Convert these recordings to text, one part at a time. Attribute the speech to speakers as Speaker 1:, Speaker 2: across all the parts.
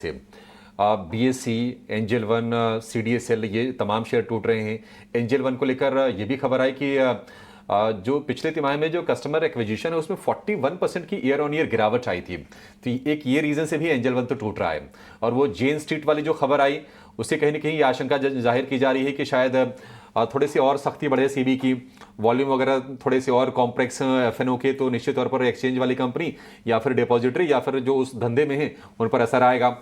Speaker 1: थे। BSc, angel one, CDSL, ये तमाम शेयर टूट रहे हैं। एंजल वन को लेकर ये भी खबर आई कि जो पिछले तिमाही में जो कस्टमर एक्विजिशन है उसमें 41% की ईयर ऑन ईयर गिरावट आई थी। तो एक ये रीजन से भी एंजल वन तो टूट रहा है। और वो जेन स्ट्रीट वाली जो खबर आई उससे कहीं ना कहीं ये आशंका जाहिर की जा रही है कि शायद थोड़ी सी और सख्ती बढ़े सीबी की, वॉल्यूम वगैरह थोड़े से और कॉम्प्लेक्स एफएनओ के, तो निश्चित तौर पर एक्सचेंज वाली कंपनी या फिर डिपॉजिटरी या फिर जो उस धंधे में है उन पर असर आएगा।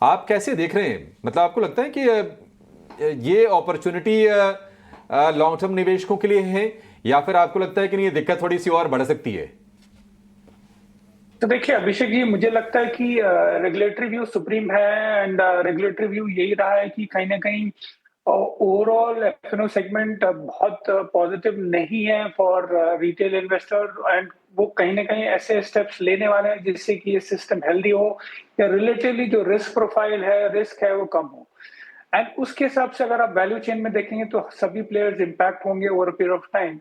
Speaker 1: आप कैसे देख रहे हैं? मतलब आपको लगता है कि ये अपॉर्चुनिटी लॉन्ग टर्म निवेशकों के लिए है, या फिर आपको लगता है कि नहीं ये दिक्कत थोड़ी सी और बढ़ सकती है?
Speaker 2: तो देखिए अभिषेक जी, मुझे लगता है कि रेगुलेटरी व्यू सुप्रीम है एंड रेगुलेटरी व्यू यही रहा है कि कहीं ना कहीं ओवरऑल एफएनओ सेगमेंट बहुत पॉजिटिव नहीं है फॉर रिटेल इन्वेस्टर एंड वो कहीं ना कहीं ऐसे स्टेप्स लेने वाले हैं जिससे कि ये सिस्टम हेल्दी हो या रिलेटिवली जो रिस्क प्रोफाइल है, रिस्क है, वो कम हो। एंड उसके हिसाब से अगर आप वैल्यू चेन में देखेंगे तो सभी प्लेयर्स इंपैक्ट होंगे ओवर पीरियड ऑफ टाइम।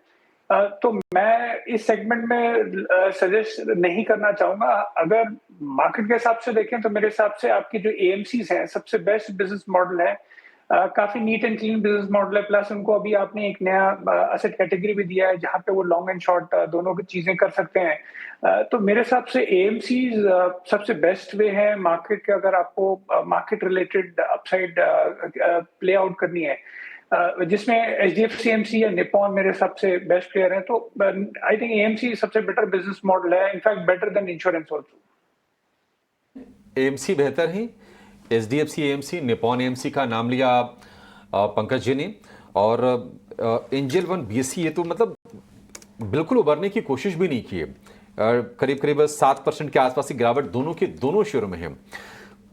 Speaker 2: तो मैं इस सेगमेंट में सजेस्ट नहीं करना चाहूंगा। अगर मार्केट के हिसाब से देखें तो मेरे हिसाब से आपकी जो एएमसीज हैं सबसे बेस्ट बिजनेस मॉडल है। काफी neat and clean business model है, प्लस उनको अभी आपने एक नया असेट कैटेगरी भी दिया है जहां पे वो लॉन्ग एंड शॉर्ट दोनों की चीजें कर सकते हैं। तो मेरे हिसाब से एएमसीज सबसे बेस्ट वे है मार्केट के, अगर आपको market related upside play out करनी है, जिसमें एचडीएफसी एमसी या निप्पॉन मेरे सबसे बेस्ट प्लेयर हैं। तो आई थिंक एएमसी सबसे बेटर बिजनेस मॉडल है, in fact better than insurance also.
Speaker 1: AMC बेहतर है। एचडीएफसी एएमसी, निपॉन एएमसी का नाम लिया पंकज जी ने, और एंजल वन बीएससी ये तो मतलब बिल्कुल उभरने की कोशिश भी नहीं की है। करीब करीब 7% के आसपास की गिरावट दोनों के दोनों शेयरों में है।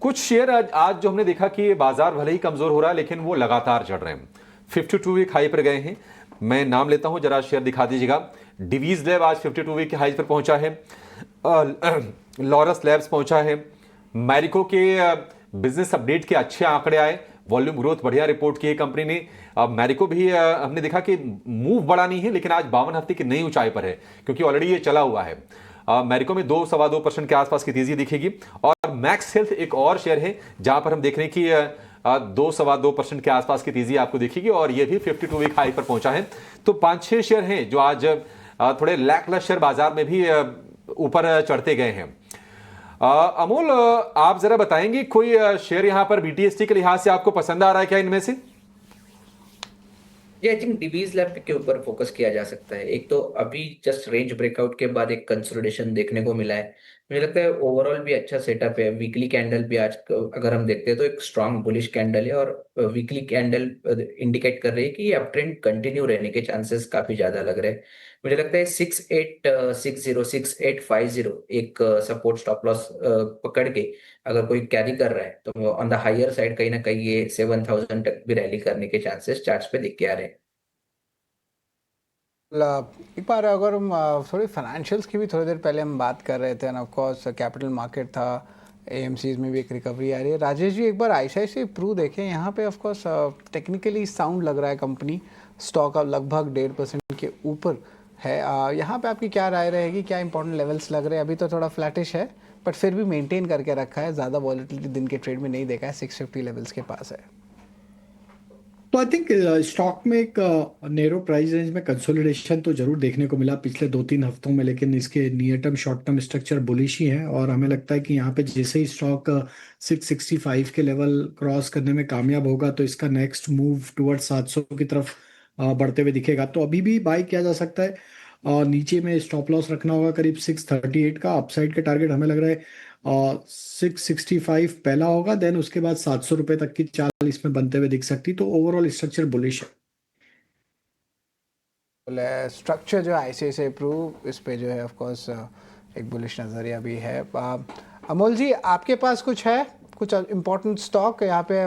Speaker 1: कुछ शेयर आज जो हमने देखा कि बाजार भले ही कमजोर हो रहा है लेकिन वो लगातार चढ़ रहे हैं, 52 वीक हाई पर गए हैं। मैं नाम लेता हूं, जरा शेयर दिखा दीजिएगा। डिवीज लैब आज 52 वीक के हाई पर पहुंचा है। लॉरस लैब्स पहुंचा है। मैरिको के बिजनेस अपडेट के अच्छे आंकड़े आए, वॉल्यूम ग्रोथ बढ़िया रिपोर्ट की है कंपनी ने। मैरिको भी हमने देखा कि मूव बड़ा नहीं है लेकिन आज 52 हफ्ते की नई ऊंचाई पर है, क्योंकि ऑलरेडी ये चला हुआ है। मैरिको में 2-2.25% के आसपास की तेजी दिखेगी। और मैक्स हेल्थ एक और शेयर है जहां पर हम देख रहे हैं कि 2-2.25% के आसपास की तेजी आपको दिखेगी, और ये भी 52 वीक हाई पर पहुंचा है। तो 5-6 शेयर हैं जो आज थोड़े लैकलस्टर बाजार में भी ऊपर चढ़ते गए हैं। अमोल, आप जरा बताएंगे कोई शेयर यहां पर बीटीएसटी के लिहाज से आपको पसंद आ रहा है क्या इनमें से?
Speaker 3: ये आई थिंक डिवीज लैब के ऊपर फोकस किया जा सकता है। एक तो अभी जस्ट रेंज ब्रेकआउट के बाद एक कंसोलिडेशन देखने को मिला है। मुझे लगता है ओवरऑल भी अच्छा सेटअप है। वीकली कैंडल भी आज अगर हम देखते हैं तो एक स्ट्रांग बुलिश कैंडल है, और वीकली कैंडल इंडिकेट कर रही है कि ये अप ट्रेंड कंटिन्यू रहने के चांसेस काफी ज्यादा लग रहे हैं। मुझे लगता है 6860 6850 एक सपोर्ट स्टॉप लॉस पकड़ के अगर कोई कैरी कर रहा है तो ऑन द हायर साइड कहीं ना कहीं ये 7000 तक भी रैली करने के चांसेस चार्ट्स पे दिख के आ रहे हैं।
Speaker 4: एक बार अगर हम थोड़ी फाइनेंशियल्स की भी थोड़ी देर पहले हम बात कर रहे थे, end of course capital market था, एएमसीज में भी एक रिकवरी आ रही है। राजेश जी, एक बार आईसीआईसीआई प्रू देखें, यहाँ पे ऑफ कोर्स टेक्निकली साउंड लग रहा है कंपनी, स्टॉक अब लगभग 1.5% के ऊपर है। यहाँ पे आपकी क्या राय रहेगी? क्या इंपॉर्टेंट लेवल्स लग रहे हैं? अभी तो थोड़ा फ्लैटिश है बट फिर भी मेंटेन करके रखा है, ज़्यादा वॉलिटिलिटी दिन के ट्रेड में नहीं देखा है, 650 लेवल्स के पास है।
Speaker 5: तो आई थिंक स्टॉक में एक नैरो प्राइस रेंज में कंसोलिडेशन तो जरूर देखने को मिला पिछले 2-3 हफ्तों में, लेकिन इसके near term short term structure bullish ही है। और हमें लगता है कि यहाँ पे जैसे ही स्टॉक 665 के लेवल क्रॉस करने में कामयाब होगा तो इसका नेक्स्ट मूव टुवर्ड्स 700 की तरफ बढ़ते हुए दिखेगा। तो अभी भी बाई किया जा सकता है। नीचे में स्टॉप लॉस रखना होगा करीब 638 का। अपसाइड के टारगेट हमें लग रहा है 665 पहला होगा, देन उसके बाद 700 रुपए तक की चाल इसमें बनते हुए दिख सकती। तो ओवरऑल स्ट्रक्चर बुलिश है।
Speaker 4: स्ट्रक्चर जो है आईसीआईसीआई प्रू, इस पे जो है ऑफ कोर्स एक बुलिश नजरिया भी है। अमोल जी, आपके पास कुछ है, कुछ इंपॉर्टेंट स्टॉक यहाँ पे